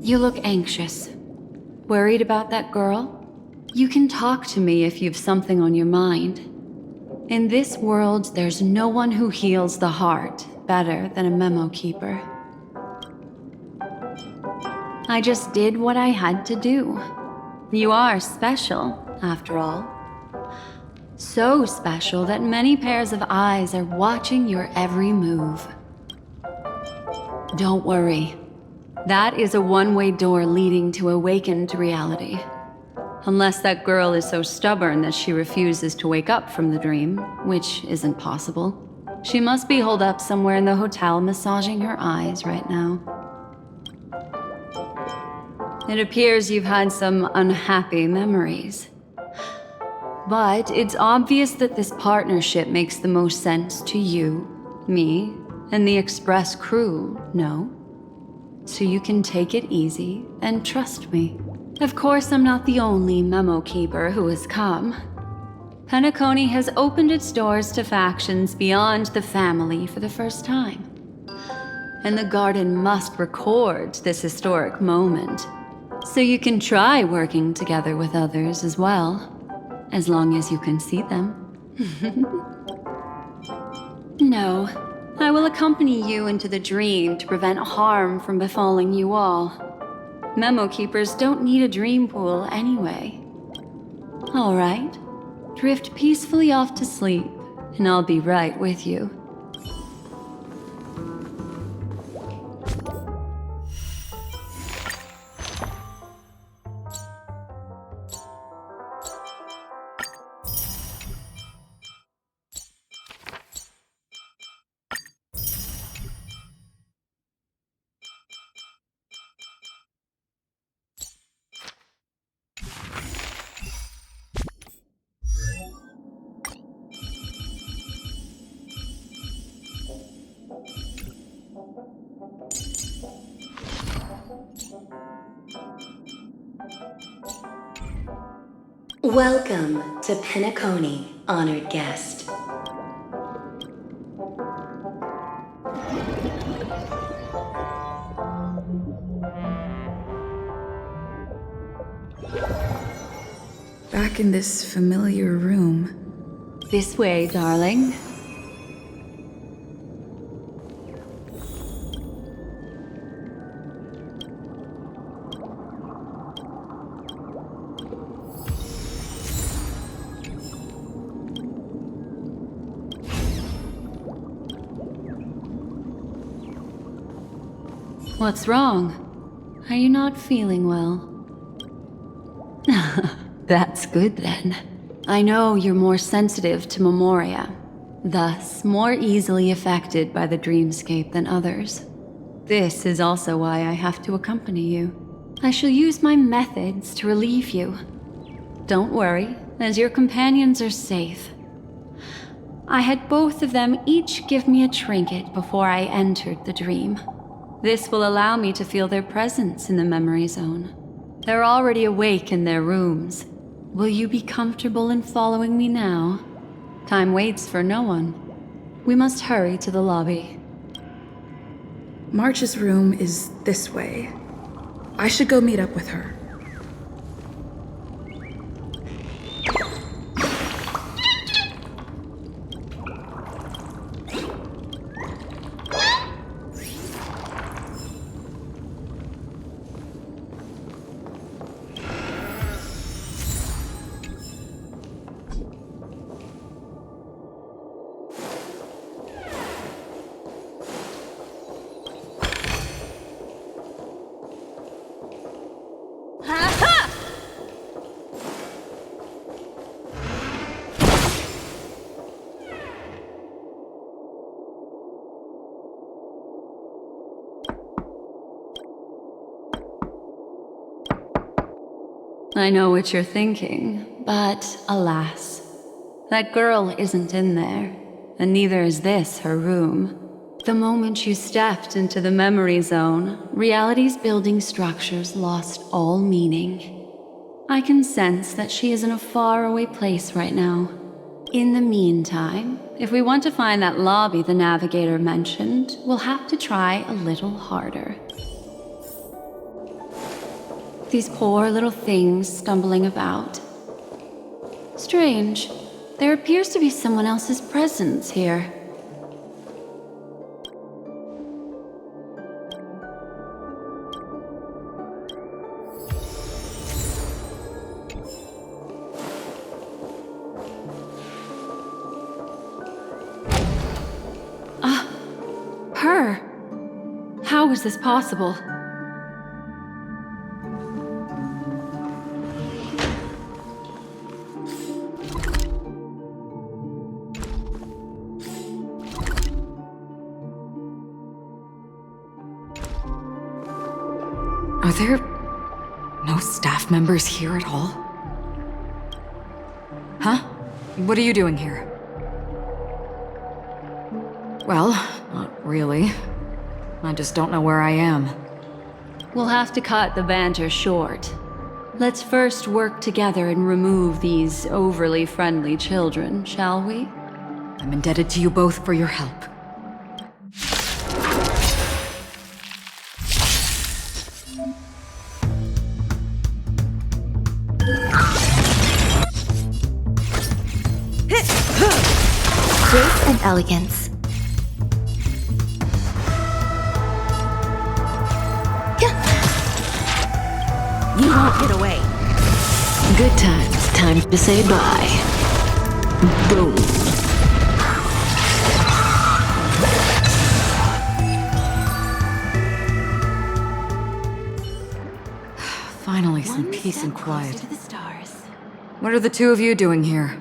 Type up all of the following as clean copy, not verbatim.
You look anxious. Worried about that girl? You can talk to me if you've something on your mind. In this world, there's no one who heals the heart better than a memo keeper. I just did what I had to do. You are special, after all. So special that many pairs of eyes are watching your every move. Don't worry. That is a one-way door leading to awakened reality. Unless that girl is so stubborn that she refuses to wake up from the dream, which isn't possible. She must be holed up somewhere in the hotel massaging her eyes right now. It appears you've had some unhappy memories. But it's obvious that this partnership makes the most sense to you, me, and the Express crew, no? So you can take it easy and trust me. Of course, I'm not the only memo keeper who has come. Penacony has opened its doors to factions beyond the family for the first time. And the Garden must record this historic moment. So you can try working together with others as well. As long as you can see them. No, I will accompany you into the dream to prevent harm from befalling you all. Memo keepers don't need a dream pool anyway. All right, drift peacefully off to sleep, and I'll be right with you. Welcome to Penacony, honored guest. Back in this familiar room. This way, darling. What's wrong? Are you not feeling well? That's good then. I know you're more sensitive to memoria, thus more easily affected by the dreamscape than others. This is also why I have to accompany you. I shall use my methods to relieve you. Don't worry, as your companions are safe. I had both of them each give me a trinket before I entered the dream. This will allow me to feel their presence in the memory zone. They're already awake in their rooms. Will you be comfortable in following me now? Time waits for no one. We must hurry to the lobby. March's room is this way. I should go meet up with her. I know what you're thinking, but alas, that girl isn't in there, and neither is this her room. The moment you stepped into the memory zone, reality's building structures lost all meaning. I can sense that she is in a faraway place right now. In the meantime, if we want to find that lobby the navigator mentioned, we'll have to try a little harder. These poor little things stumbling about. Strange. There appears to be someone else's presence here. Her! How is this possible? Are there no staff members here at all? Huh? What are you doing here? Well, not really. I just don't know where I am. We'll have to cut the banter short. Let's first work together and remove these overly friendly children, shall we? I'm indebted to you both for your help. Grace and elegance. You won't get away. Good times. Time to say bye. Boom. Finally, some peace and quiet. To the stars. What are the two of you doing here?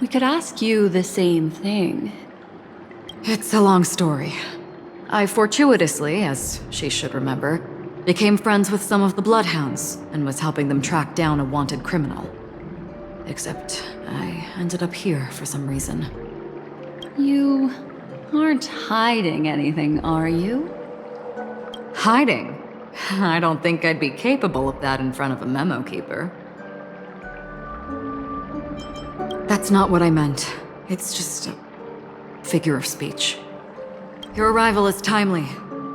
We could ask you the same thing. It's a long story. I fortuitously, as she should remember, became friends with some of the Bloodhounds and was helping them track down a wanted criminal. Except I ended up here for some reason. You aren't hiding anything, are you? Hiding? I don't think I'd be capable of that in front of a memo keeper. That's not what I meant. It's just a figure of speech. Your arrival is timely.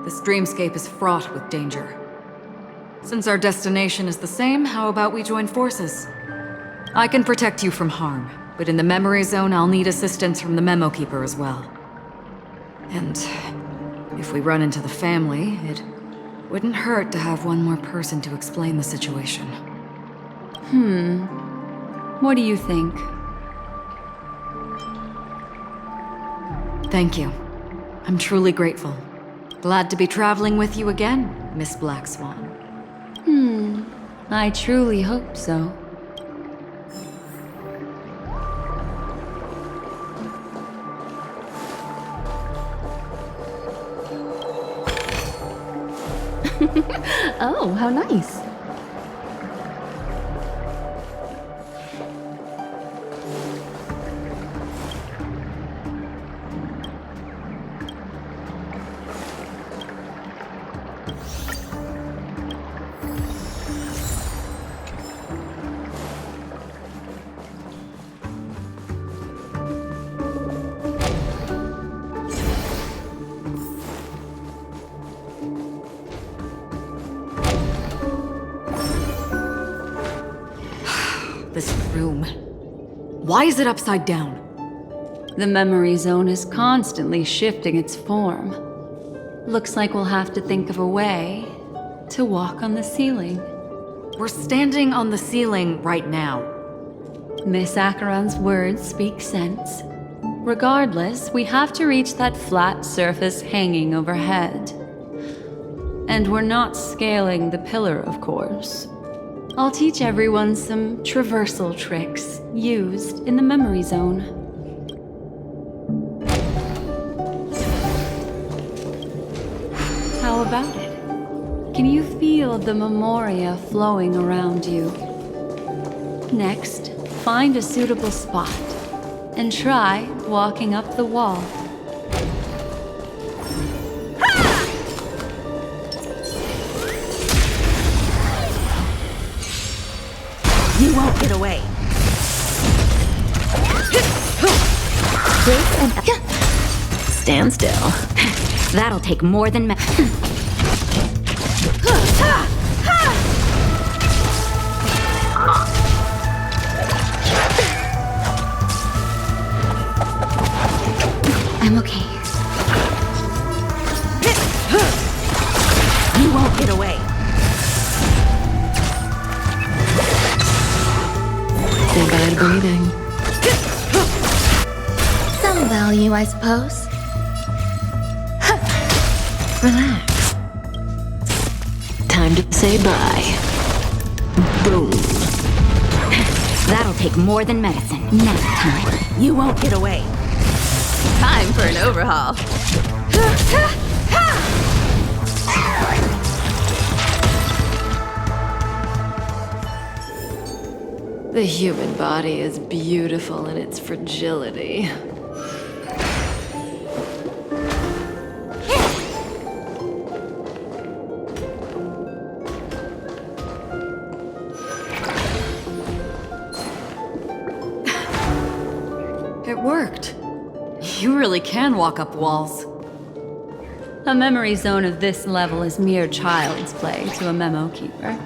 This dreamscape is fraught with danger. Since our destination is the same, how about we join forces? I can protect you from harm, but in the memory zone I'll need assistance from the memo keeper as well. And if we run into the family, it wouldn't hurt to have one more person to explain the situation. What do you think? Thank you. I'm truly grateful. Glad to be traveling with you again, Miss Black Swan. I truly hope so. Oh, how nice. This room. Why is it upside down? The memory zone is constantly shifting its form. Looks like we'll have to think of a way to walk on the ceiling. We're standing on the ceiling right now. Miss Acheron's words speak sense. Regardless, we have to reach that flat surface hanging overhead. And we're not scaling the pillar, of course. I'll teach everyone some traversal tricks used in the memory zone. How about it? Can you feel the memoria flowing around you? Next, find a suitable spot and try walking up the wall. You won't get away. Grace and stand still. That'll take more than I'm okay. You won't get away. Say bye to breathing. Some value, I suppose. Relax. Time to say bye. Boom. That'll take more than medicine. Nap time. You won't get away. Time for an overhaul. The human body is beautiful in its fragility. It worked. You really can walk up walls. A memory zone of this level is mere child's play to a memo keeper.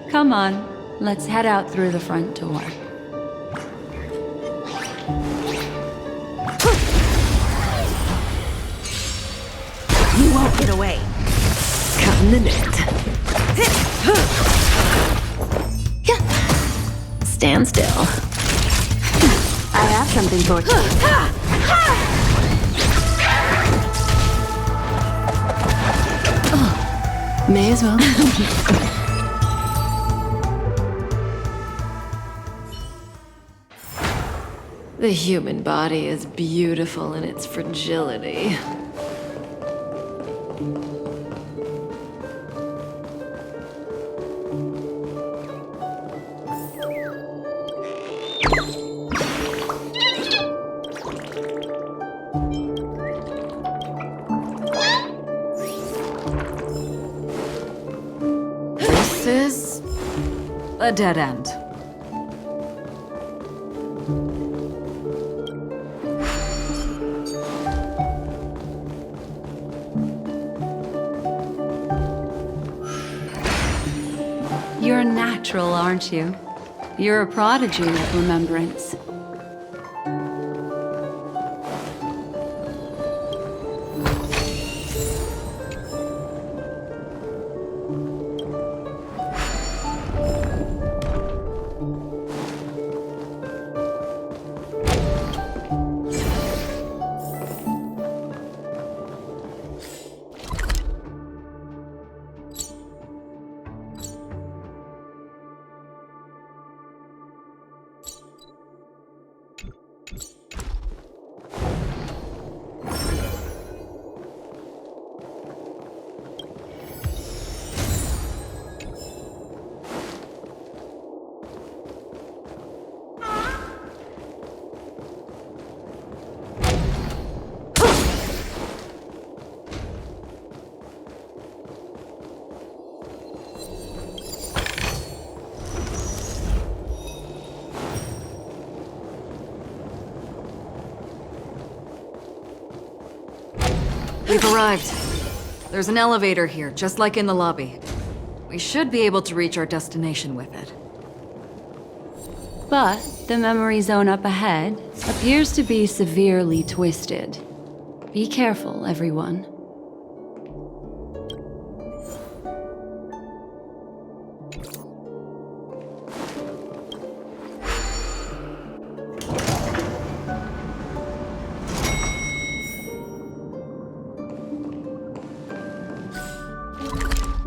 Come on, let's head out through the front door. You won't get away. Cutting the net. Stand still. I have something for you. May as well. The human body is beautiful in its fragility. This is a dead end. You're natural, aren't you? You're a prodigy of remembrance. We've arrived. There's an elevator here, just like in the lobby. We should be able to reach our destination with it. But the memory zone up ahead appears to be severely twisted. Be careful, everyone.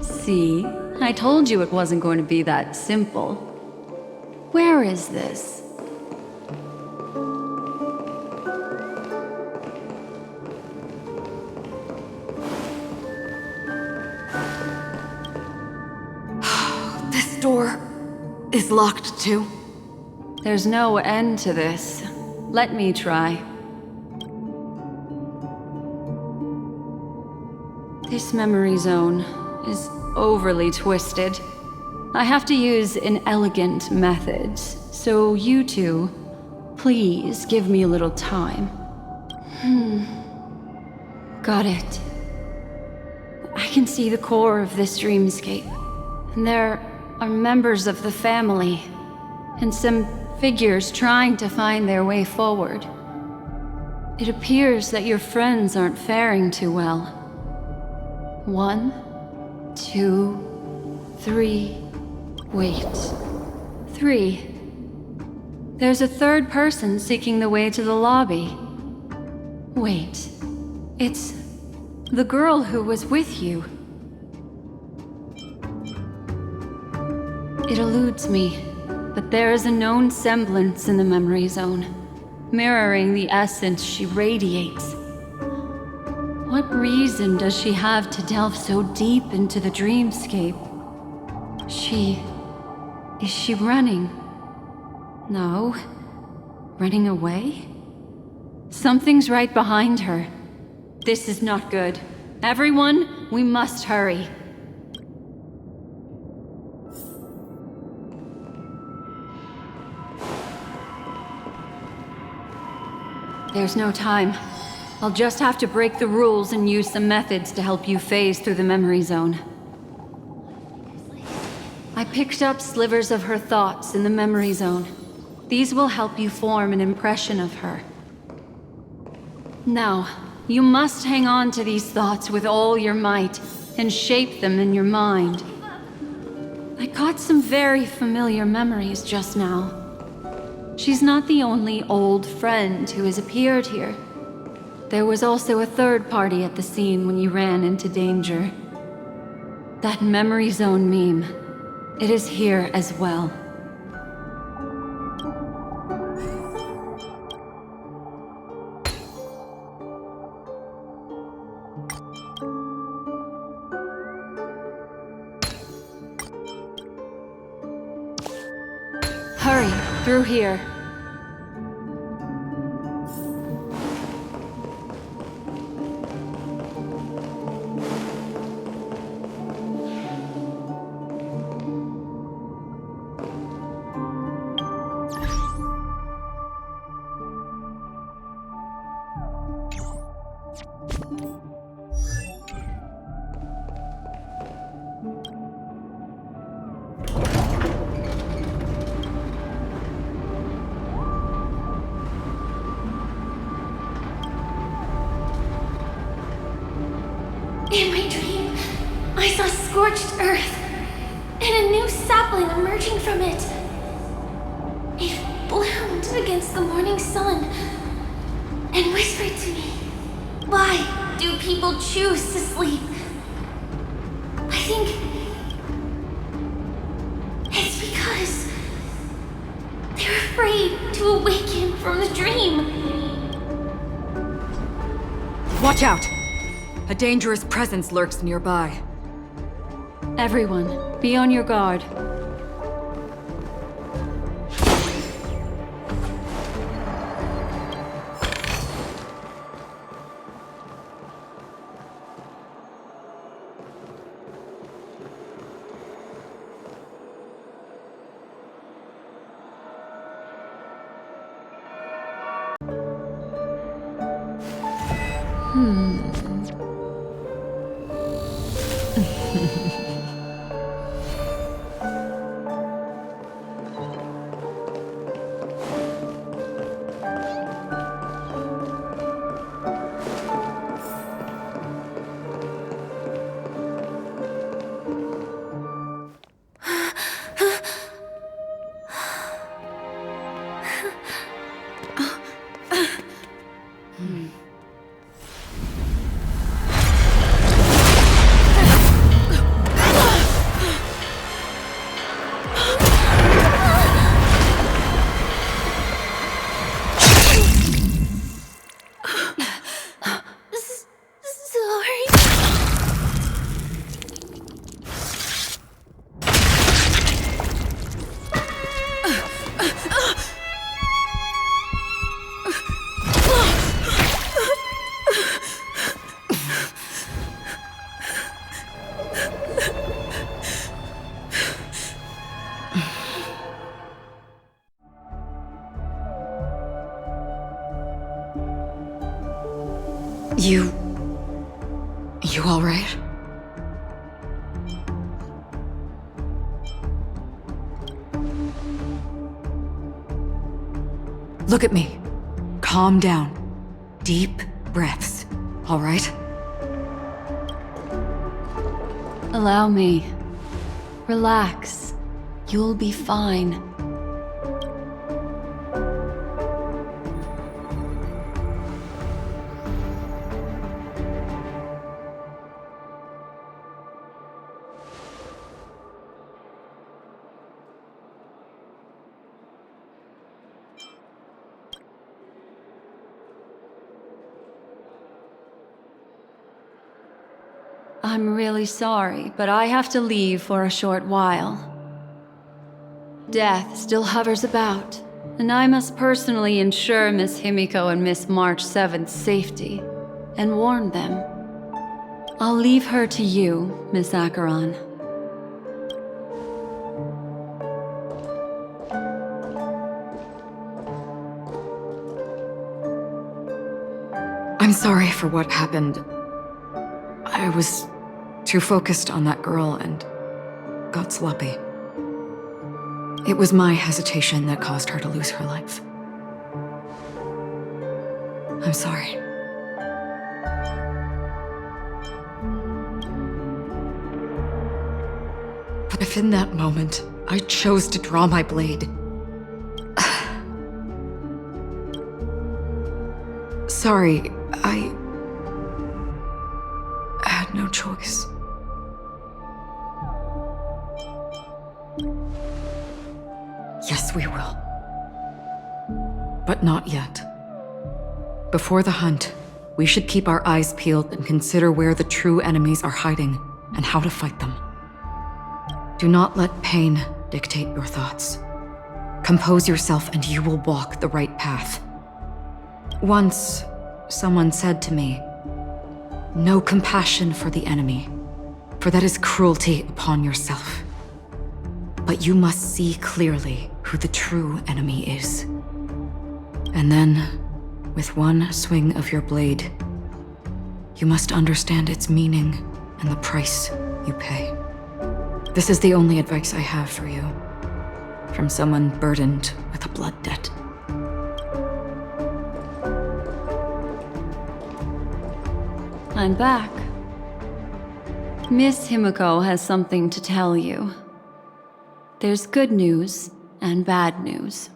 See? I told you it wasn't going to be that simple. Where is this? This door is locked too. There's no end to this. Let me try. This memory zone is overly twisted. I have to use an elegant method, so you two, please give me a little time. Got it. I can see the core of this dreamscape, and there are members of the family, and some figures trying to find their way forward. It appears that your friends aren't faring too well. 1, 2, 3. Wait. 3. There's a third person seeking the way to the lobby. Wait. It's the girl who was with you. It eludes me, but there is a known semblance in the memory zone, mirroring the essence she radiates. What reason does she have to delve so deep into the dreamscape? Is she running? No. Running away? Something's right behind her. This is not good. Everyone, we must hurry. There's no time. I'll just have to break the rules and use some methods to help you phase through the memory zone. I picked up slivers of her thoughts in the memory zone. These will help you form an impression of her. Now, you must hang on to these thoughts with all your might and shape them in your mind. I caught some very familiar memories just now. She's not the only old friend who has appeared here. There was also a third party at the scene when you ran into danger. That memory zone meme, it is here as well. Hurry, through here. In my dream, I saw scorched earth and a new sapling emerging from it. It bloomed against the morning sun and whispered to me, "Why do people choose to sleep?" I think it's because they're afraid to awaken from the dream. Watch out! A dangerous presence lurks nearby. Everyone, be on your guard. You all right? Look at me. Calm down. deep breaths, all right? Allow me. Relax. You'll be fine. I'm really sorry, but I have to leave for a short while. Death still hovers about, and I must personally ensure Miss Himiko and Miss March 7th's safety, and warn them. I'll leave her to you, Miss Acheron. I'm sorry for what happened. I was too focused on that girl and got sloppy. It was my hesitation that caused her to lose her life. I'm sorry. But if in that moment I chose to draw my blade, sorry, I had no choice. Yes, we will. But not yet. Before the hunt, we should keep our eyes peeled and consider where the true enemies are hiding and how to fight them. Do not let pain dictate your thoughts. Compose yourself and you will walk the right path. Once, someone said to me, "No compassion for the enemy, for that is cruelty upon yourself. But you must see clearly who the true enemy is. And then, with one swing of your blade, you must understand its meaning and the price you pay." This is the only advice I have for you, from someone burdened with a blood debt. I'm back. Miss Himiko has something to tell you. There's good news and bad news.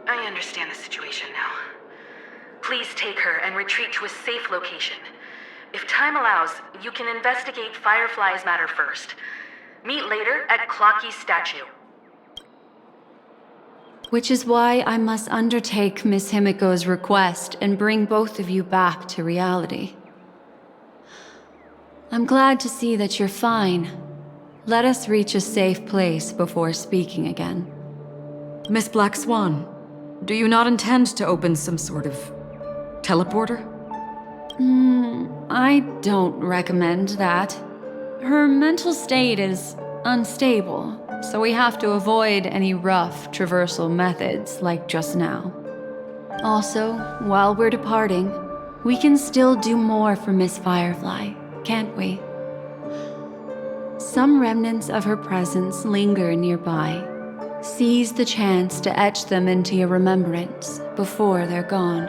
I understand the situation now. Please take her and retreat to a safe location. If time allows, you can investigate Firefly's matter first. Meet later at Clocky's statue. Which is why I must undertake Miss Himiko's request and bring both of you back to reality. I'm glad to see that you're fine. Let us reach a safe place before speaking again. Miss Black Swan, do you not intend to open some sort of teleporter? I don't recommend that. Her mental state is unstable, so we have to avoid any rough traversal methods like just now. Also, while we're departing, we can still do more for Miss Firefly, can't we? Some remnants of her presence linger nearby. Seize the chance to etch them into your remembrance before they're gone.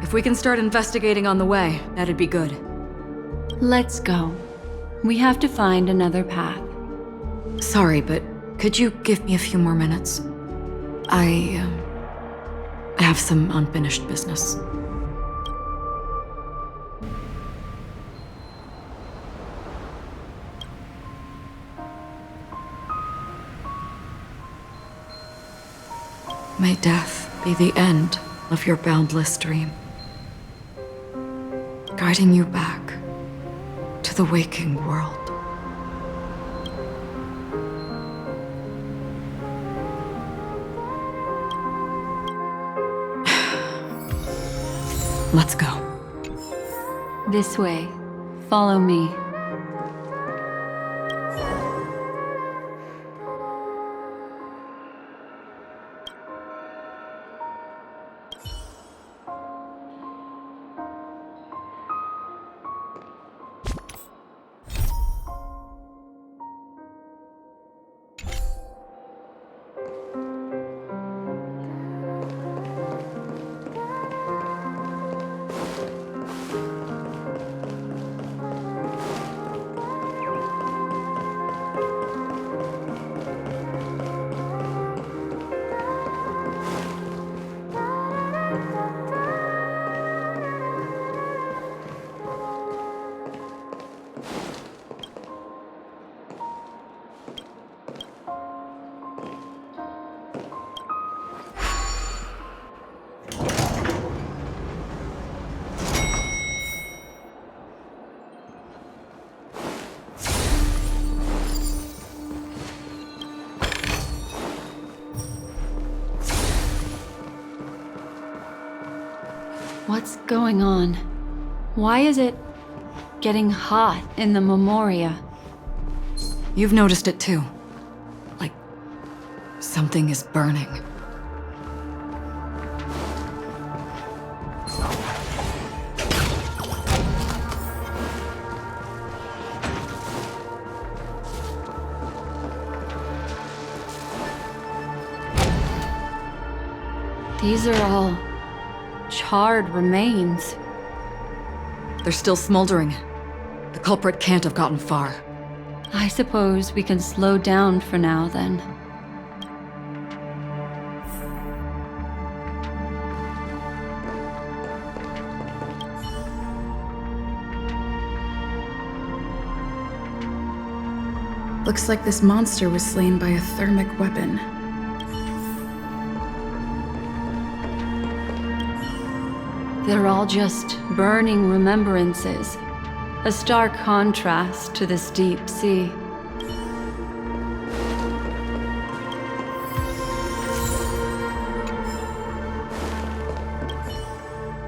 If we can start investigating on the way, that'd be good. Let's go. We have to find another path. Sorry, but could you give me a few more minutes? I have some unfinished business. May death be the end of your boundless dream, guiding you back to the waking world. Let's go. This way. Follow me. What's going on? Why is it getting hot in the Memoria? You've noticed it too. Like, something is burning. These are all charred remains. They're still smoldering. The culprit can't have gotten far. I suppose we can slow down for now, then. Looks like this monster was slain by a thermic weapon. They're all just burning remembrances. A stark contrast to this deep sea.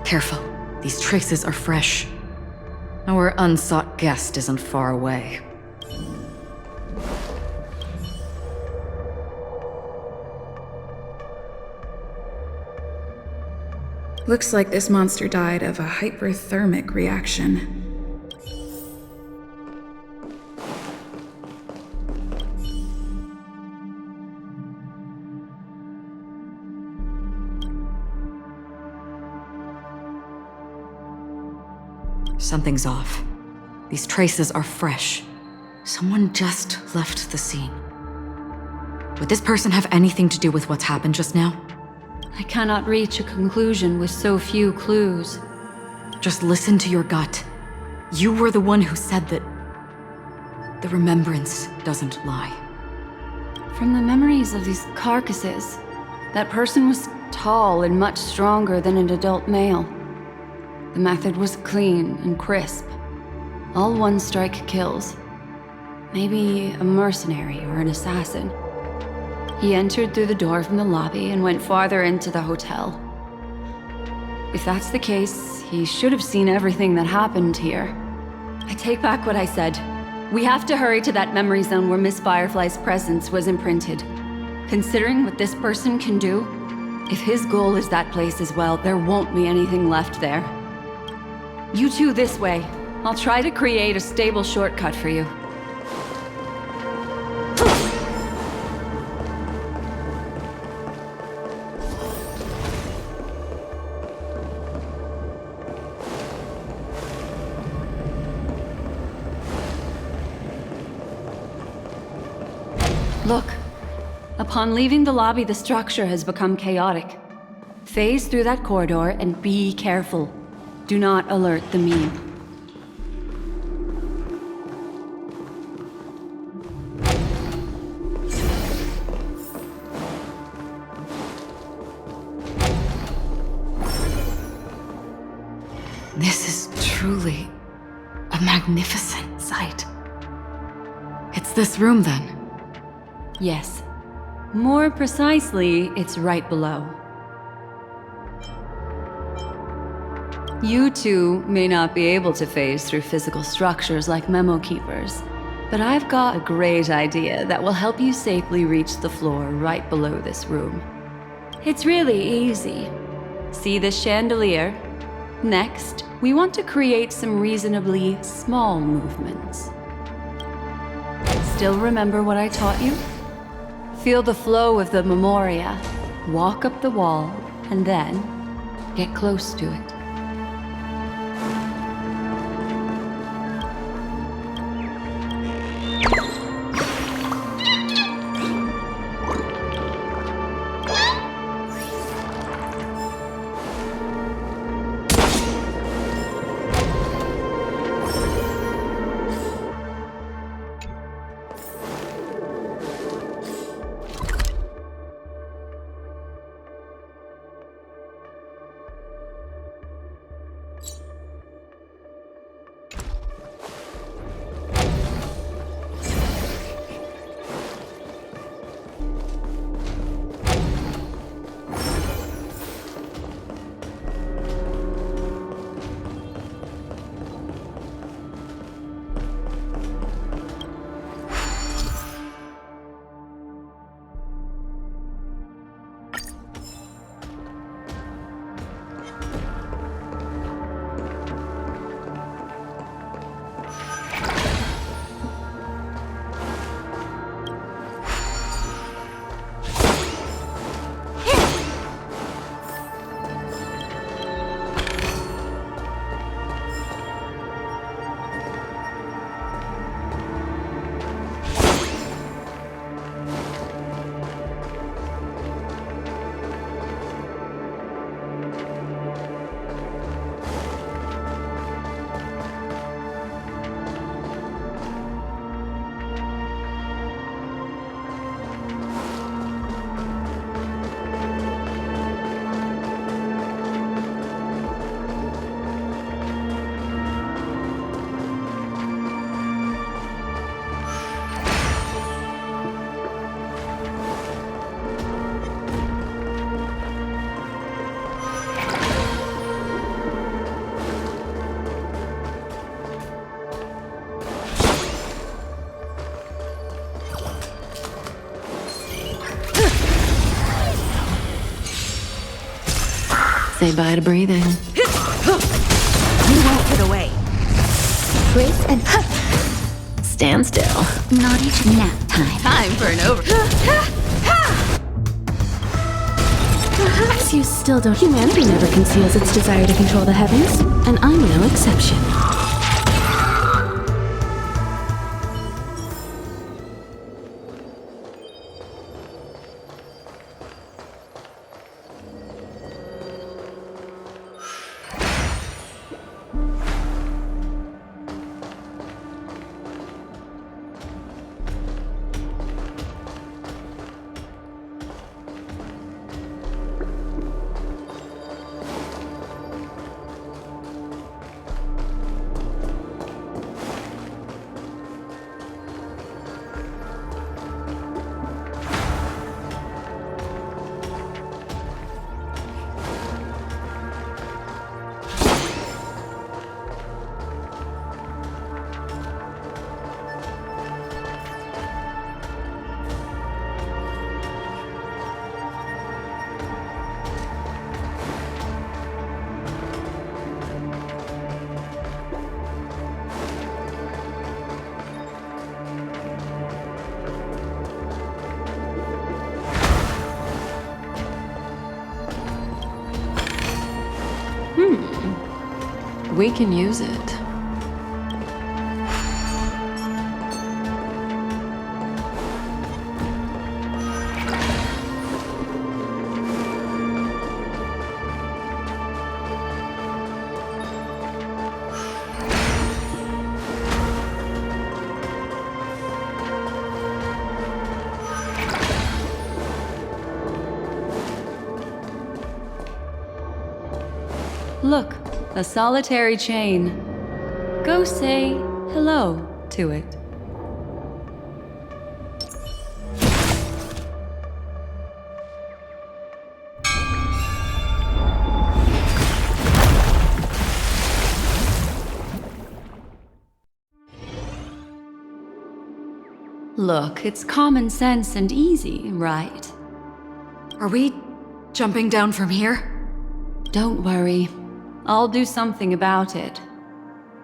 Careful. These traces are fresh. Our unsought guest isn't far away. Looks like this monster died of a hyperthermic reaction. Something's off. These traces are fresh. Someone just left the scene. Would this person have anything to do with what's happened just now? I cannot reach a conclusion with so few clues. Just listen to your gut. You were the one who said that the remembrance doesn't lie. From the memories of these carcasses, that person was tall and much stronger than an adult male. The method was clean and crisp. All one-strike kills. Maybe a mercenary or an assassin. He entered through the door from the lobby and went farther into the hotel. If that's the case, he should have seen everything that happened here. I take back what I said. We have to hurry to that memory zone where Miss Firefly's presence was imprinted. Considering what this person can do, if his goal is that place as well, there won't be anything left there. You two this way. I'll try to create a stable shortcut for you. Look. Upon leaving the lobby, the structure has become chaotic. Phase through that corridor and be careful. Do not alert the meme. This is truly a magnificent sight. It's this room, then? Yes. More precisely, it's right below. You two may not be able to phase through physical structures like memo keepers, but I've got a great idea that will help you safely reach the floor right below this room. It's really easy. See this chandelier? Next, we want to create some reasonably small movements. Still remember what I taught you? Feel the flow of the Memoria, walk up the wall, and then get close to it. Say bye to breathing. You won't get away. Brace and stand still. Naughty nap time. Time for an over. Perhaps you still don't. Humanity never conceals its desire to control the heavens, and I'm no exception. We can use it. Look, a solitary chain. Go say hello to it. Look, it's common sense and easy, right? Are we jumping down from here? Don't worry. I'll do something about it.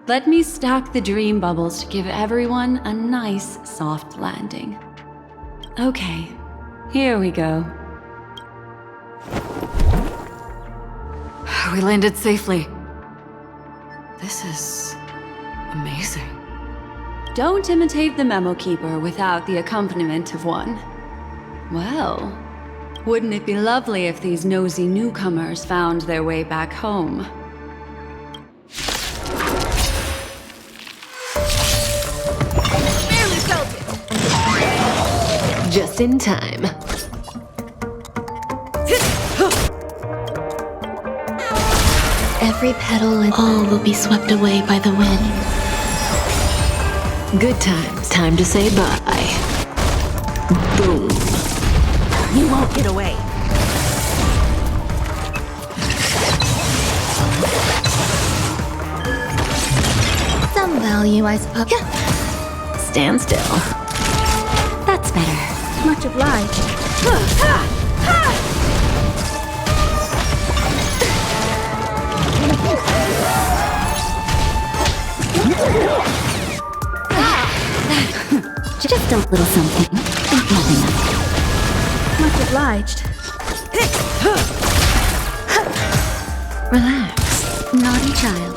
Let me stack the dream bubbles to give everyone a nice, soft landing. Okay, here we go. We landed safely. This is amazing. Don't imitate the memo keeper without the accompaniment of one. Well, wouldn't it be lovely if these nosy newcomers found their way back home? Barely felt it. Just in time. Every petal and all will be swept away by the wind. Good times. Time to say bye. Boom. You won't get away. Some value, I suppose. Stand still. That's better. Much obliged. Just a little something. Think nothing of it. Much obliged. Relax. Naughty child.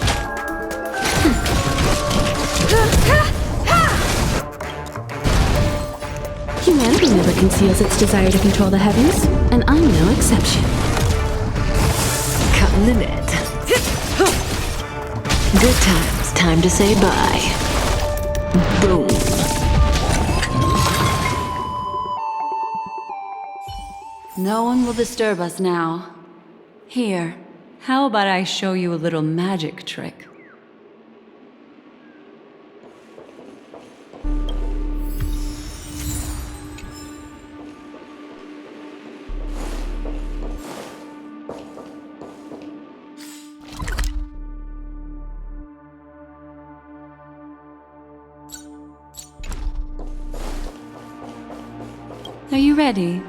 Humanity never conceals its desire to control the heavens, and I'm no exception. Cutting the net. Good times. Time to say bye. Boom. No one will disturb us now. Here, how about I show you a little magic trick? Are you ready?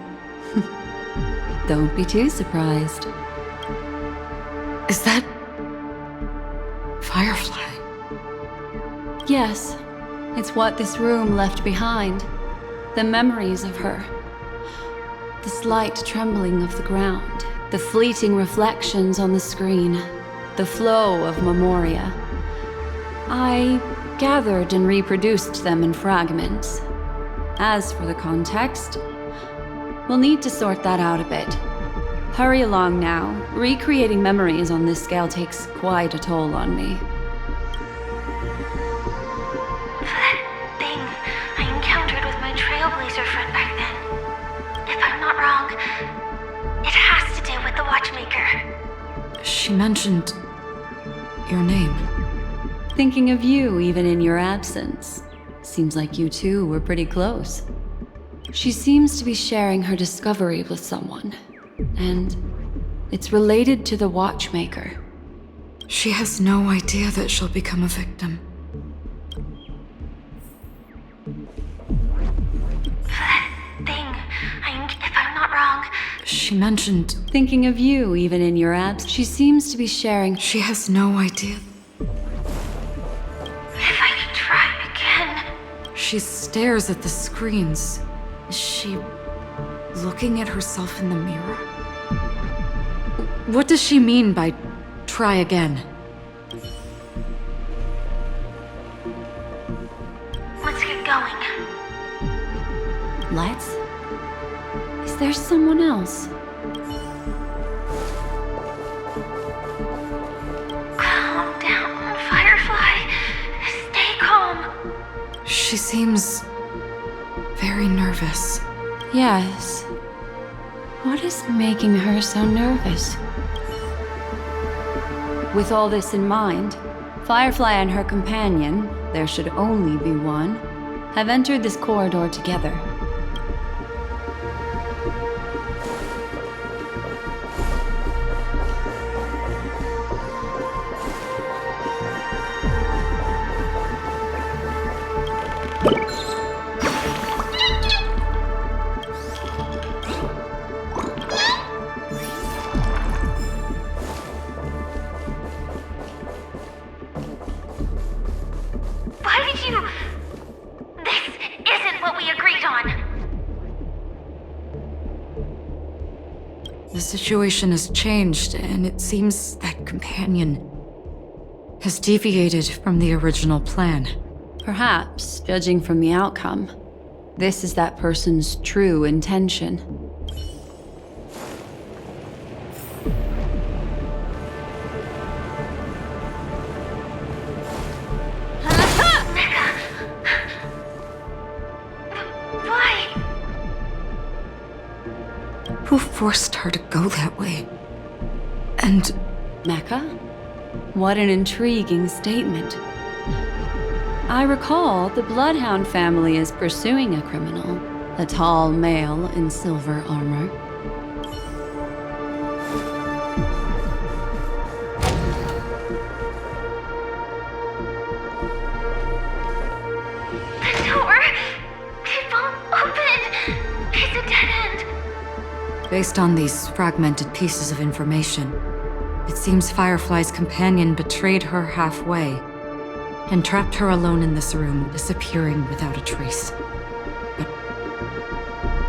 Don't be too surprised. Is that... Firefly? Yes, it's what this room left behind. The memories of her. The slight trembling of the ground. The fleeting reflections on the screen. The flow of memoria. I gathered and reproduced them in fragments. As for the context, we'll need to sort that out a bit. Hurry along now. Recreating memories on this scale takes quite a toll on me. That thing I encountered with my Trailblazer friend back then. If I'm not wrong, it has to do with the Watchmaker. She mentioned... your name. Thinking of you even in your absence. Seems like you two were pretty close. She seems to be sharing her discovery with someone. And it's related to the Watchmaker. She has no idea that she'll become a victim. That thing, if I'm not wrong, She mentioned... Thinking of you even in your absence. She seems to be sharing... She has no idea. if I could try again. She stares at the screens. Is she looking at herself in the mirror? What does she mean by try again? Let's get going. Let's? Is there someone else? Calm down, Firefly. Stay calm. She seems very nervous. Yes. What is making her so nervous? With all this in mind, Firefly and her companion, there should only be one, have entered this corridor together. Why did you... This isn't what we agreed on. The situation has changed, and it seems that companion has deviated from the original plan. Perhaps, judging from the outcome, this is that person's true intention. Why? Who forced her to go that way? And Mecha? What an intriguing statement. I recall the Bloodhound family is pursuing a criminal, a tall male in silver armor. The door! It won't open! It's a dead end. based on these fragmented pieces of information, it seems Firefly's companion betrayed her halfway and trapped her alone in this room, disappearing without a trace. But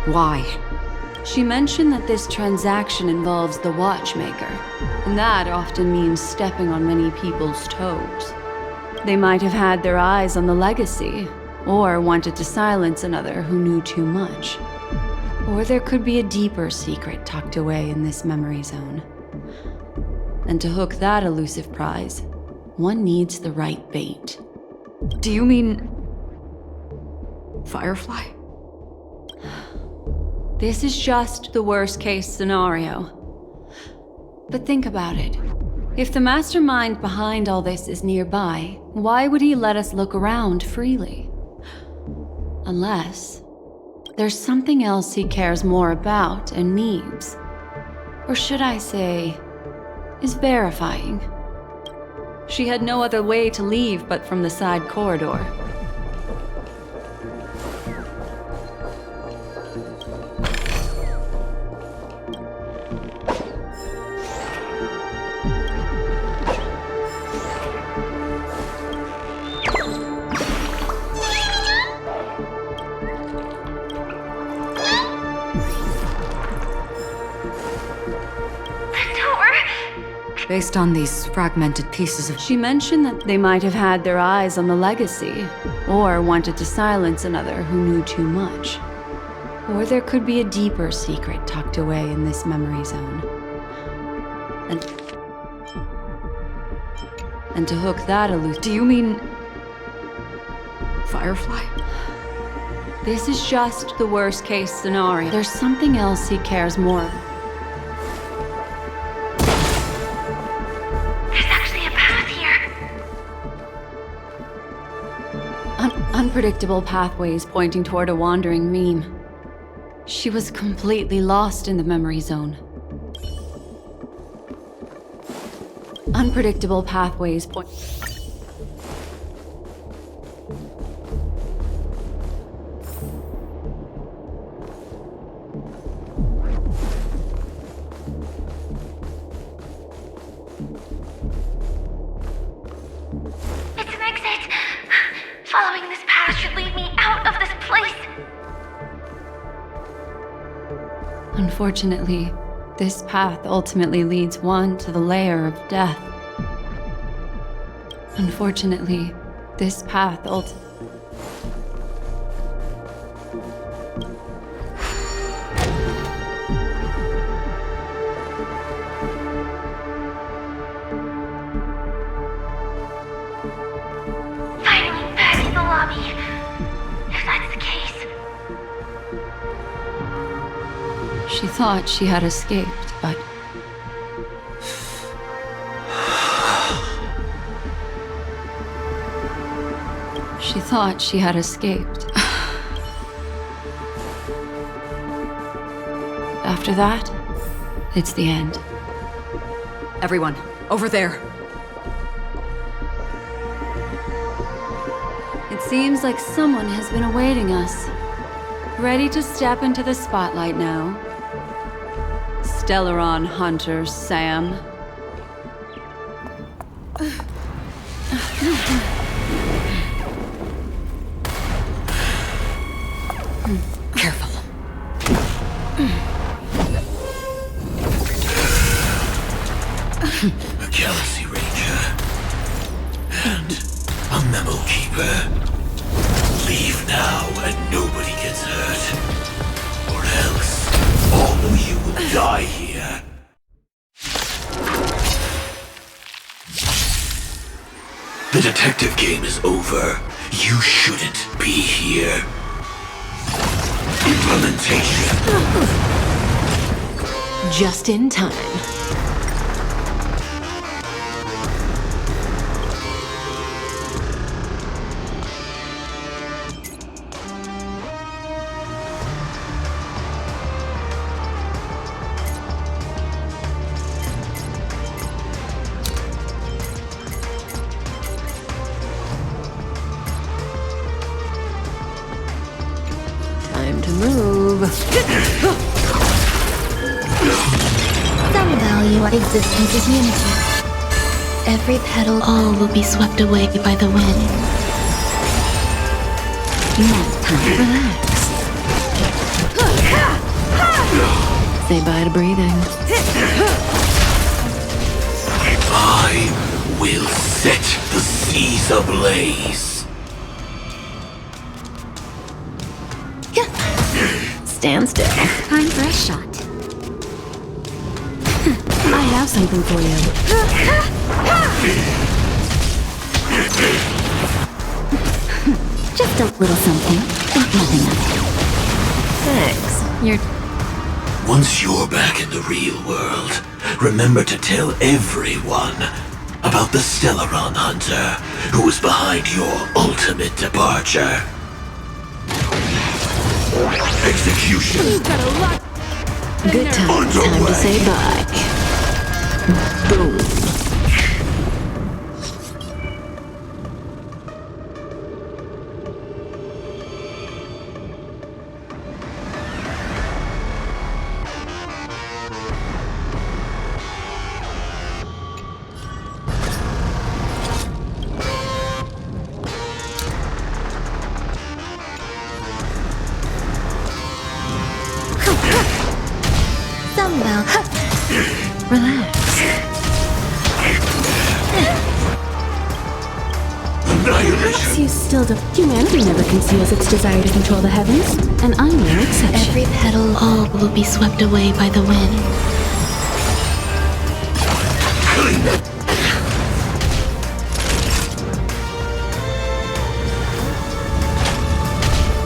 why? She mentioned that this transaction involves the Watchmaker, and that often means stepping on many people's toes. They might have had their eyes on the legacy, or wanted to silence another who knew too much. Or there could be a deeper secret tucked away in this memory zone. And to hook that elusive prize, one needs the right bait. Do you mean... Firefly? This is just the worst-case scenario. But think about it. If the mastermind behind all this is nearby, why would he let us look around freely? Unless there's something else he cares more about and needs. Or should I say, is verifying. She had no other way to leave but from the side corridor. Based on these fragmented pieces of... She mentioned that they might have had their eyes on the legacy, or wanted to silence another who knew too much. Or there could be a deeper secret tucked away in this memory zone. And to hook that Do you mean... Firefly? This is just the worst case scenario. There's something else he cares more about. There's actually a path here. Unpredictable pathways pointing toward a wandering meme. She was completely lost in the memory zone. Unpredictable pathways point... It's an exit. Following this path should lead me out of this place. Unfortunately, this path ultimately leads one to the lair of death. Unfortunately, this path Finally back in the lobby. If that's the case. She thought she had escaped, but... She thought she had escaped. After that, it's the end. Everyone, over there. It seems like someone has been awaiting us. Ready to step into the spotlight now. Stellaron Hunter Sam. Careful. A Galaxy Ranger. And a Memo Keeper. Leave now and nobody gets hurt. Or else, all of you will die here. The detective game is over. You shouldn't be here. Implementation. Just in time. Time to move. Some value existence is unity. Every petal, all will be swept away by the wind. Now, time to relax. Say bye to breathing. I will set the seas ablaze. Stand still. Time for a shot. I have something for you. Just a little something. Think nothing of it. Thanks. Once you're back in the real world, remember to tell everyone about the Stellaron Hunter who was behind your ultimate departure. Execution. Good time. Time to say bye. Boom. Some value. Relax. buildup. Humanity never conceals its desire to control the heavens, and I'm no exception. Every petal, all will be swept away by the wind.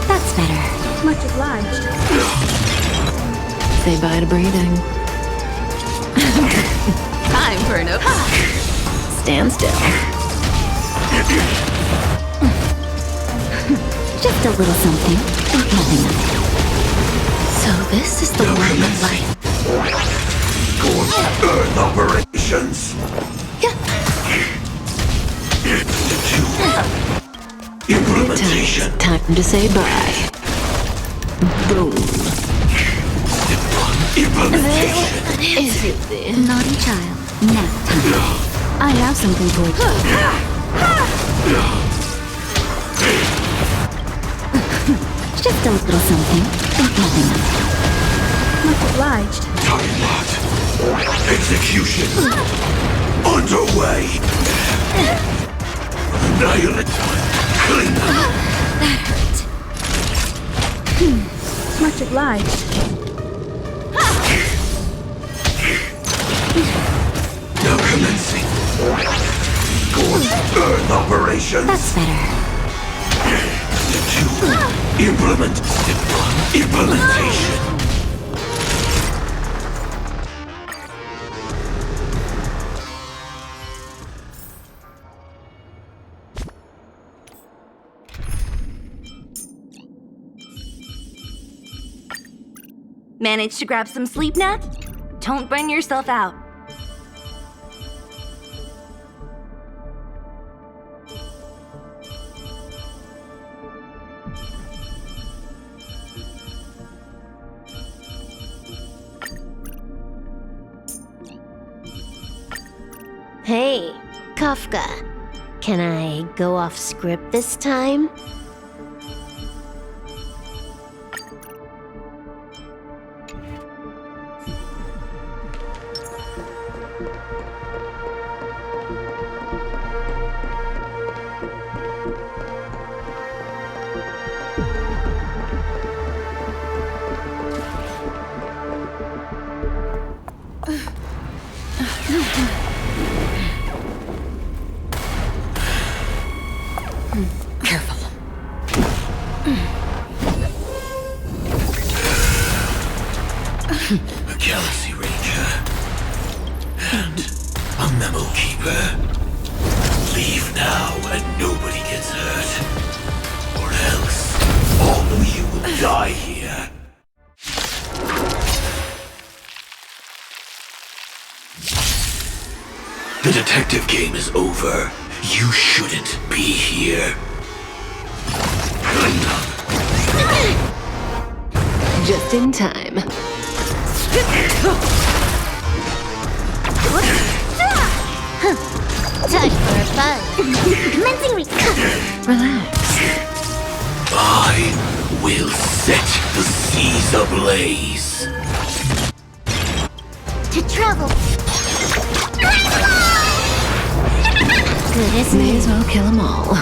That's better. Much obliged. Say bye to breathing. Time for an open. Stand still. Just a little something. Nothing else. So this is the one of life. Earth operations. Implementation. Time to say bye. Boom. Implementation. Everything. Naughty child. Nap time. I have something for you. Just a little something. Nothing else. Much obliged. Time lot. Execution. Underway. Annihilate. Clean up. Much obliged. Now commencing. Scorched Earth operations. That's better. Step 2. Implement. Step 1. Implementation. Managed to grab some sleep now? Don't burn yourself out. Hey, Kafka. Can I go off script this time? A Galaxy Ranger. And a Memo Keeper. Leave now and nobody gets hurt. Or else, all of you will die here. The detective game is over. You shouldn't be here. Clean up. Just in time. Time for fun. Commencing recovery. Relax. I will set the seas ablaze. To travel. Good as May as well kill them all.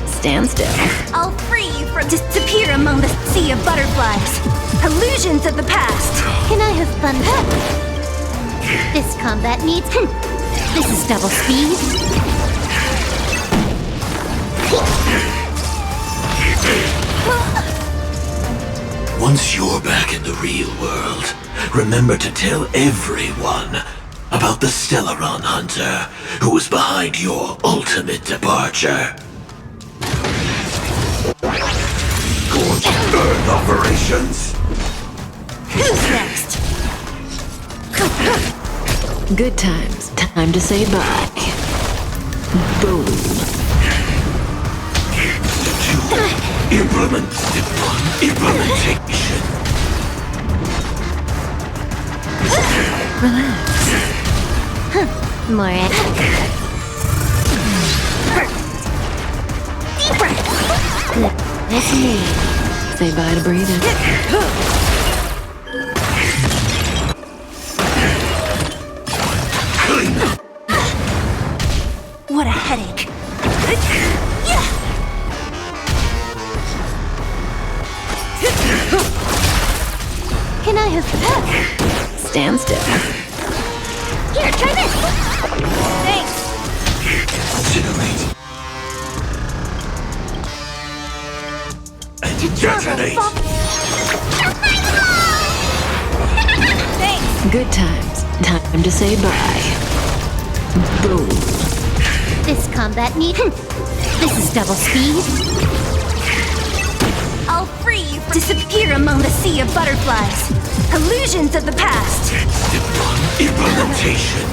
Stand still. I'll free you from disappear among the sea of butterflies. Illusions of the past. Can I have fun? This combat needs... This is double speed. Once you're back in the real world, remember to tell everyone about the Stellaron Hunter who was behind your ultimate departure. Scorched Earth operations. Who's next? Good times. Time to say bye. Boom. Implement Step 1. Implementation. Relax. More That's me. Say bye to breathing. Stand still. Here, try this! Thanks! Incinerate. And detonate. Thanks! Good times. Time to say bye. Boom. This combat need. This is double speed. I'll free you from disappear among the sea of butterflies. Illusions of the past. Implementation.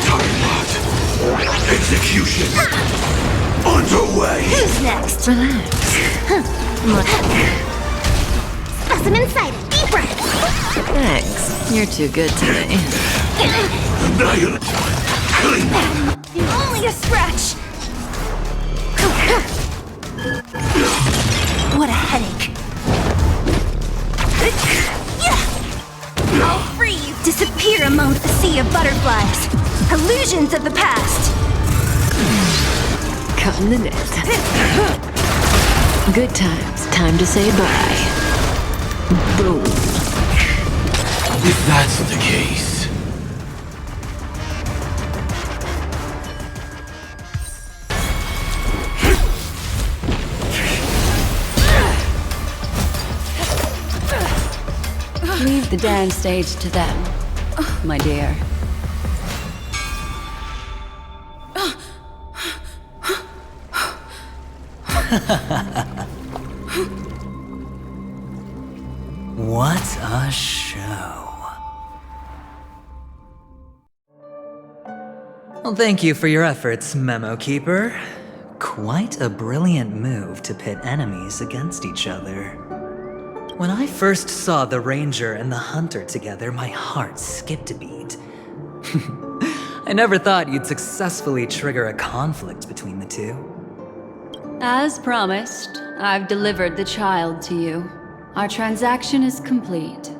Time-locked. Execution. Underway. Who's next? Relax. Specimen sighted. Deep breath. Thanks. You're too good today. Annihilate. Clean. Only a scratch. What a headache. I'll free you. Disappear among the sea of butterflies. Illusions of the past. Cutting the net. Good times. Time to say bye. Boom. If that's the case. Leave the dance stage to them, my dear. What a show. Well, thank you for your efforts, Memo Keeper. Quite a brilliant move to pit enemies against each other. When I first saw the Ranger and the Hunter together, my heart skipped a beat. I never thought you'd successfully trigger a conflict between the two. As promised, I've delivered the child to you. Our transaction is complete.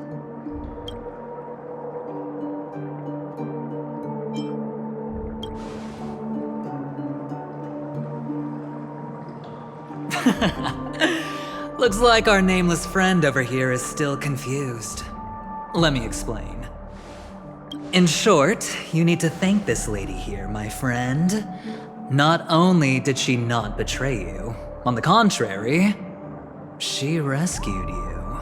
Looks like our nameless friend over here is still confused. Let me explain. In short, you need to thank this lady here, my friend. Not only did she not betray you, on the contrary, she rescued you.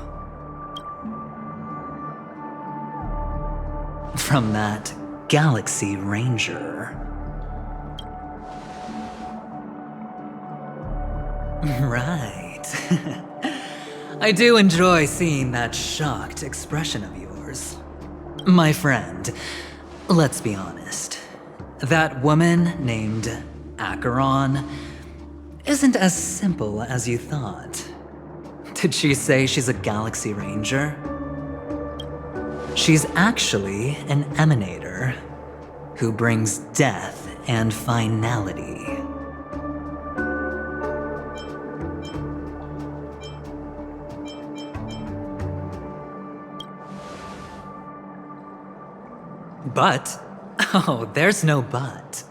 From that Galaxy Ranger. Right. I do enjoy seeing that shocked expression of yours. My friend, let's be honest. That woman named Acheron isn't as simple as you thought. Did she say she's a Galaxy Ranger? She's actually an emanator who brings death and finality. But, oh, there's no but.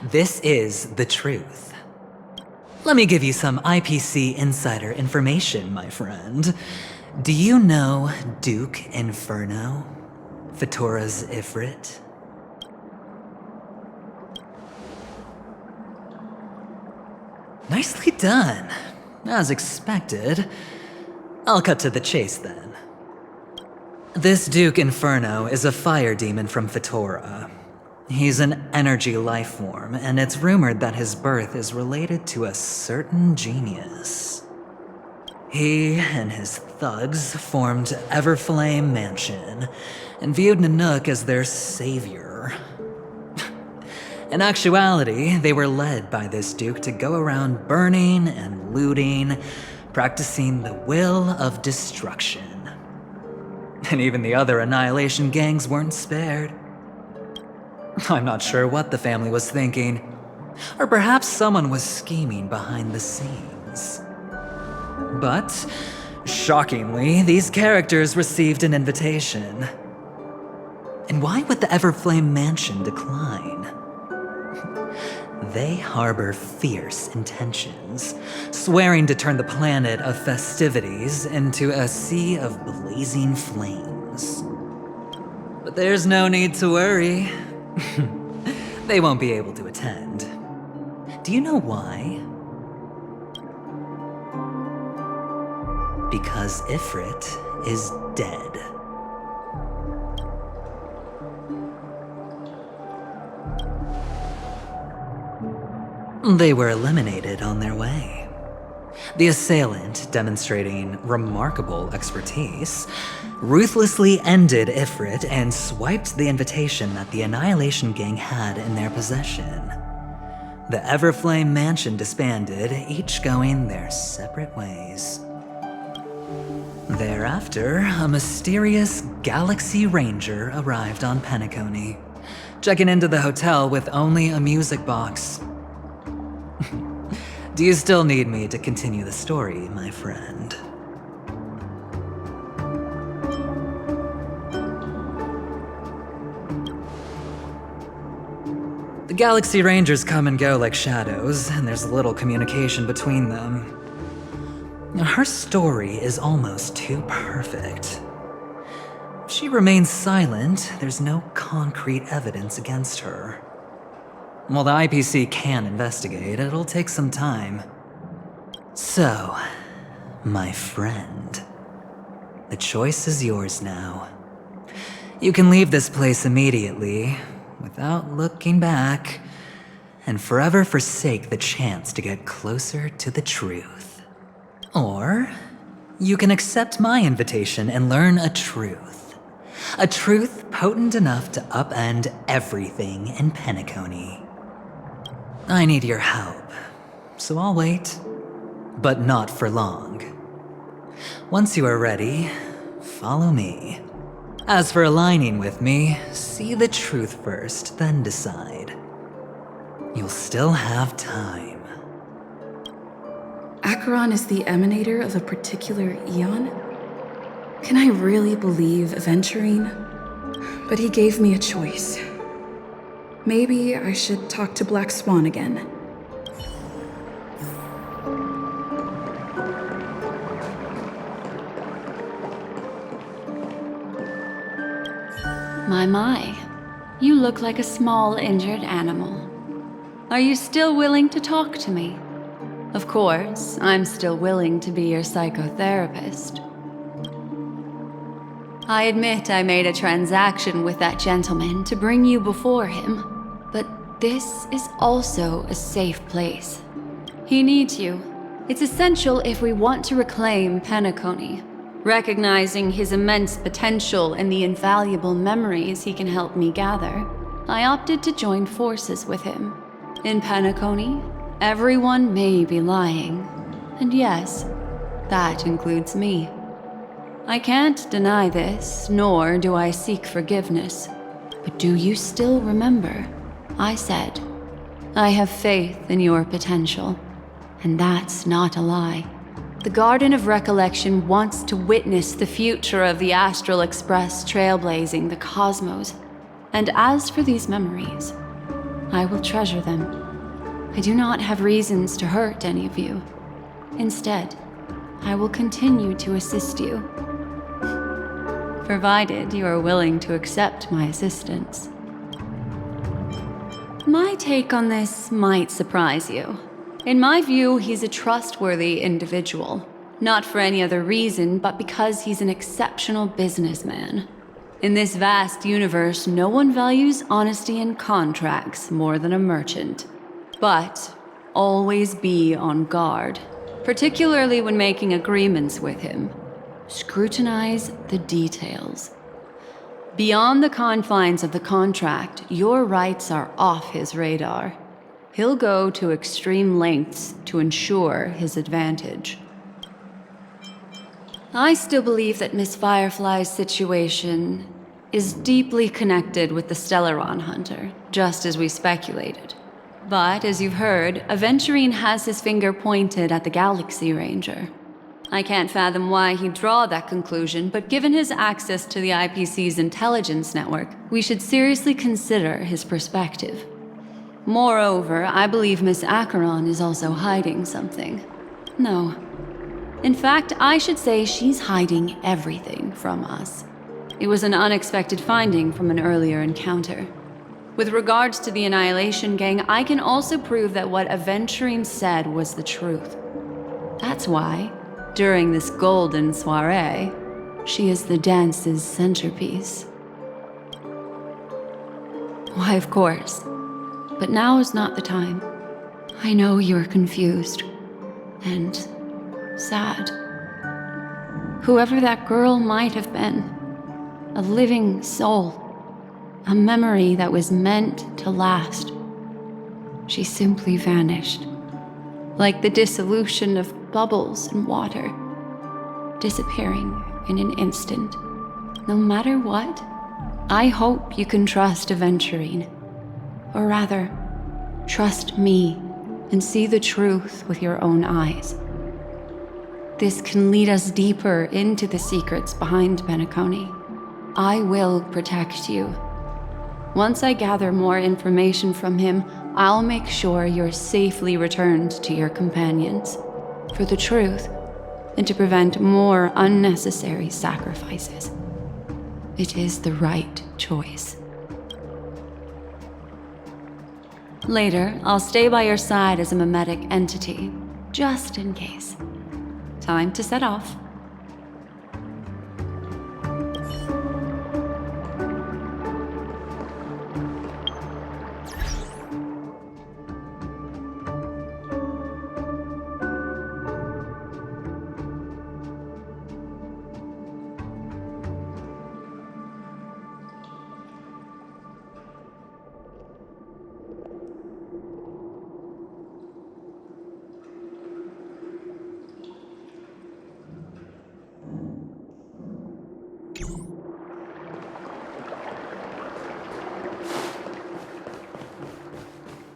This is the truth. Let me give you some IPC insider information, my friend. Do you know Duke Inferno? Fatora's Ifrit? Nicely done. As expected. I'll cut to the chase then. This Duke Inferno is a fire demon from Fatora. He's an energy life form, and it's rumored that his birth is related to a certain genius. He and his thugs formed Everflame Mansion, and viewed Nanook as their savior. In actuality, they were led by this Duke to go around burning and looting, practicing the will of destruction. And even the other Annihilation gangs weren't spared. I'm not sure what the family was thinking. Or perhaps someone was scheming behind the scenes. But, shockingly, these characters received an invitation. And why would the Everflame Mansion decline? They harbor fierce intentions, swearing to turn the planet of festivities into a sea of blazing flames. But there's no need to worry. They won't be able to attend. Do you know why? Because Ifrit is dead. They were eliminated on their way. The assailant, demonstrating remarkable expertise, ruthlessly ended Ifrit and swiped the invitation that the Annihilation Gang had in their possession. The Everflame Mansion disbanded, each going their separate ways. Thereafter, a mysterious Galaxy Ranger arrived on Penacony, checking into the hotel with only a music box. Do you still need me to continue the story, my friend? The Galaxy Rangers come and go like shadows, and there's little communication between them. Her story is almost too perfect. If she remains silent, there's no concrete evidence against her. While the IPC can investigate, it'll take some time. So, my friend, the choice is yours now. You can leave this place immediately, without looking back, and forever forsake the chance to get closer to the truth. Or, you can accept my invitation and learn a truth. A truth potent enough to upend everything in Penacony. I need your help, so I'll wait, but not for long. Once you are ready, follow me. As for aligning with me, see the truth first, then decide. You'll still have time. Acheron is the emanator of a particular eon? Can I really believe Aventurine? But he gave me a choice. Maybe I should talk to Black Swan again. My. You look like a small injured animal. Are you still willing to talk to me? Of course, I'm still willing to be your psychotherapist. I admit I made a transaction with that gentleman to bring you before him, but this is also a safe place. He needs you. It's essential if we want to reclaim Penacony. Recognizing his immense potential and the invaluable memories he can help me gather, I opted to join forces with him. In Penacony, everyone may be lying. And yes, that includes me. I can't deny this, nor do I seek forgiveness. But do you still remember? I said, I have faith in your potential. And that's not a lie. The Garden of Recollection wants to witness the future of the Astral Express trailblazing the cosmos. And as for these memories, I will treasure them. I do not have reasons to hurt any of you. Instead, I will continue to assist you. Provided you are willing to accept my assistance. My take on this might surprise you. In my view, he's a trustworthy individual. Not for any other reason, but because he's an exceptional businessman. In this vast universe, no one values honesty in contracts more than a merchant. But always be on guard, particularly when making agreements with him. Scrutinize the details. Beyond the confines of the contract, your rights are off his radar. He'll go to extreme lengths to ensure his advantage. I still believe that Miss Firefly's situation is deeply connected with the Stellaron Hunter, just as we speculated. But, as you've heard, Aventurine has his finger pointed at the Galaxy Ranger. I can't fathom why he'd draw that conclusion, but given his access to the IPC's intelligence network, we should seriously consider his perspective. Moreover, I believe Miss Acheron is also hiding something. No. In fact, I should say she's hiding everything from us. It was an unexpected finding from an earlier encounter. With regards to the Annihilation Gang, I can also prove that what Aventurine said was the truth. That's why, during this golden soiree, she is the dance's centerpiece. Why, of course. But now is not the time. I know you're confused and sad. Whoever that girl might have been, a living soul, a memory that was meant to last. She simply vanished, like the dissolution of bubbles in water, disappearing in an instant. No matter what, I hope you can trust Aventurine. Or rather, trust me and see the truth with your own eyes. This can lead us deeper into the secrets behind Penacony. I will protect you. Once I gather more information from him, I'll make sure you're safely returned to your companions. For the truth, and to prevent more unnecessary sacrifices. It is the right choice. Later, I'll stay by your side as a mimetic entity, just in case. Time to set off.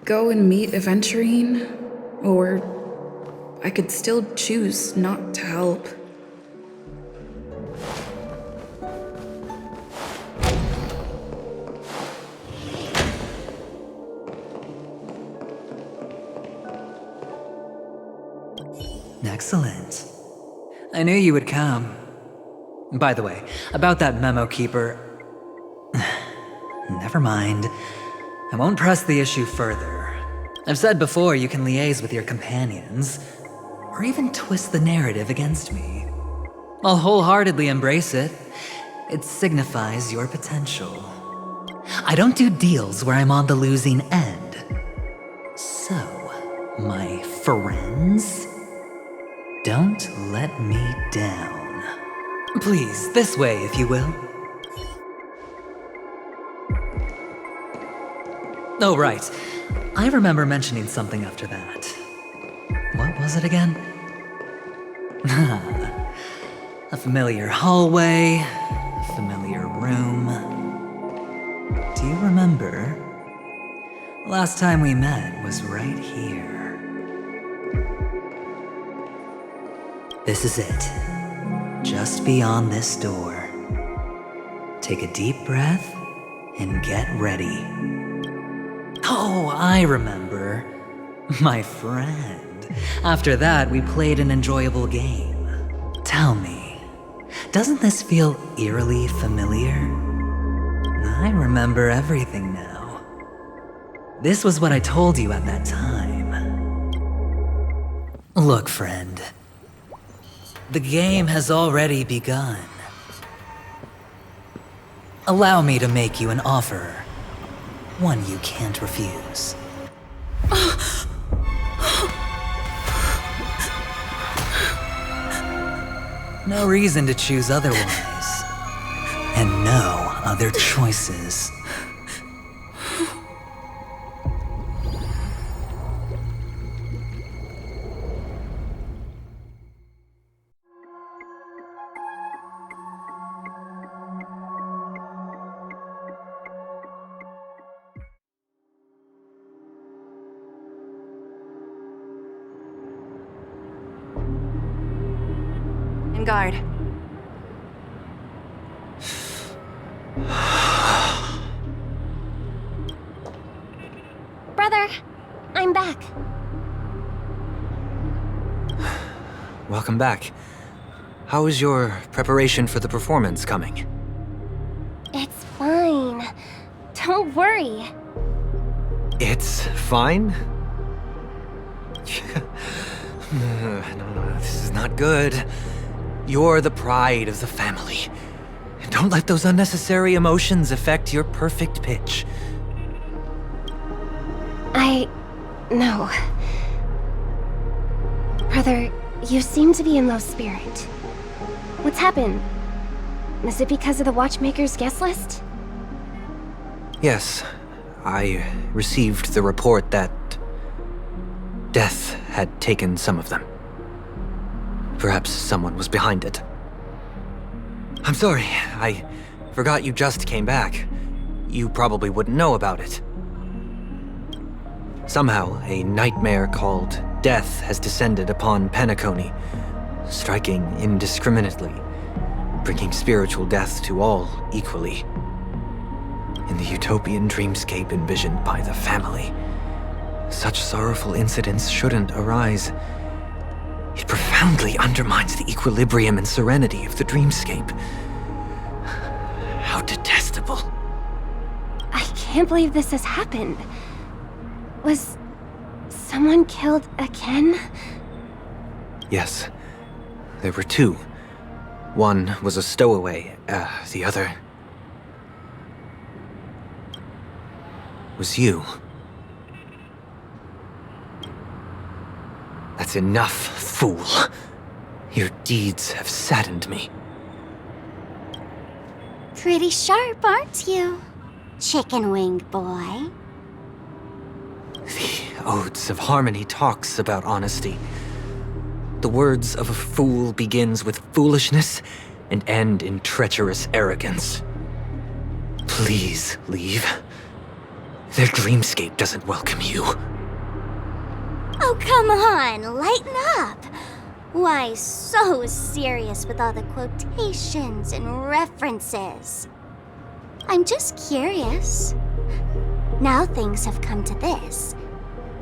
Go and meet Aventurine, or I could still choose not to help. Excellent. I knew you would come. By the way, about that memo keeper... Never mind. I won't press the issue further. I've said before you can liaise with your companions, or even twist the narrative against me. I'll wholeheartedly embrace it. It signifies your potential. I don't do deals where I'm on the losing end. So, my friends, don't let me down. Please, this way, if you will. Oh, right. I remember mentioning something after that. What was it again? A familiar hallway, a familiar room. Do you remember? Last time we met was right here. This is it. Just beyond this door. Take a deep breath and get ready. Oh, I remember. My friend. After that, we played an enjoyable game. Tell me, doesn't this feel eerily familiar? I remember everything now. This was what I told you at that time. Look, friend. The game has already begun. Allow me to make you an offer. One you can't refuse. No reason to choose otherwise. And no other choices. On guard. Brother, I'm back. Welcome back. How is your preparation for the performance coming? It's fine. Don't worry. It's fine? No, this is not good. You're the pride of the family. Don't let those unnecessary emotions affect your perfect pitch. No. Brother, you seem to be in low spirit. What's happened? Is it because of the Watchmaker's guest list? Yes, I received the report that death had taken some of them. Perhaps someone was behind it. I'm sorry, I forgot you just came back. You probably wouldn't know about it. Somehow, a nightmare called death has descended upon Penacony, striking indiscriminately, bringing spiritual death to all equally. In the utopian dreamscape envisioned by the family, such sorrowful incidents shouldn't arise. It profoundly undermines the equilibrium and serenity of the dreamscape. How detestable. I can't believe this has happened. Was someone killed again? Yes, there were two. One was a stowaway, the other was you. That's enough, fool. Your deeds have saddened me. Pretty sharp, aren't you, chicken-winged boy? The Odes of Harmony talks about honesty. The words of a fool begins with foolishness and end in treacherous arrogance. Please leave. Their dreamscape doesn't welcome you. Oh, come on, lighten up. Why so serious with all the quotations and references? I'm just curious. Now things have come to this.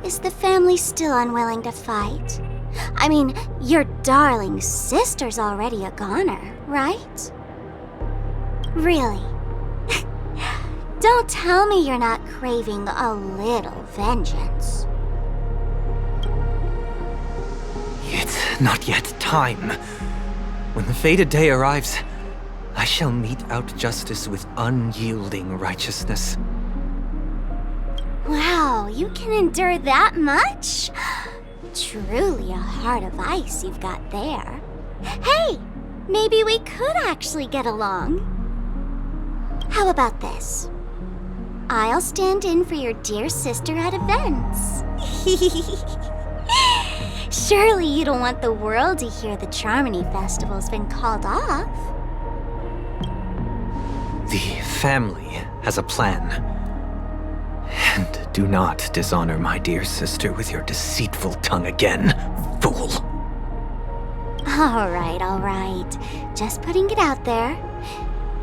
Is the family still unwilling to fight? I mean, your darling sister's already a goner, right? Really? Don't tell me you're not craving a little vengeance. It's not yet time. When the fated day arrives, I shall mete out justice with unyielding righteousness. Wow, you can endure that much? Truly a heart of ice you've got there. Hey, maybe we could actually get along. How about this? I'll stand in for your dear sister at events. Surely you don't want the world to hear the Charmony Festival's been called off. The family has a plan. And do not dishonor my dear sister with your deceitful tongue again, fool. All right. Just putting it out there.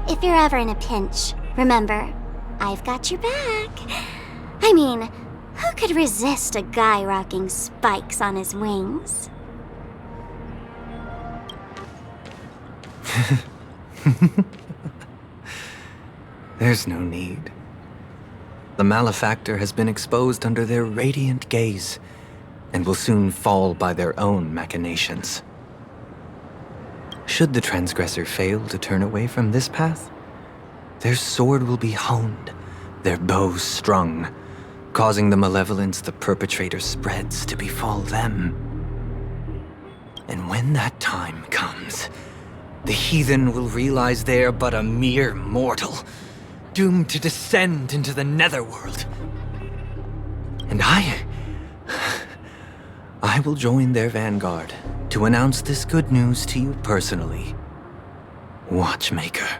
If you're ever in a pinch, remember, I've got your back. I mean, who could resist a guy rocking spikes on his wings? There's no need. The malefactor has been exposed under their radiant gaze, and will soon fall by their own machinations. Should the transgressor fail to turn away from this path, their sword will be honed, their bow strung, causing the malevolence the perpetrator spreads to befall them. And when that time comes, the heathen will realize they're but a mere mortal, doomed to descend into the netherworld. And I will join their vanguard to announce this good news to you personally, Watchmaker.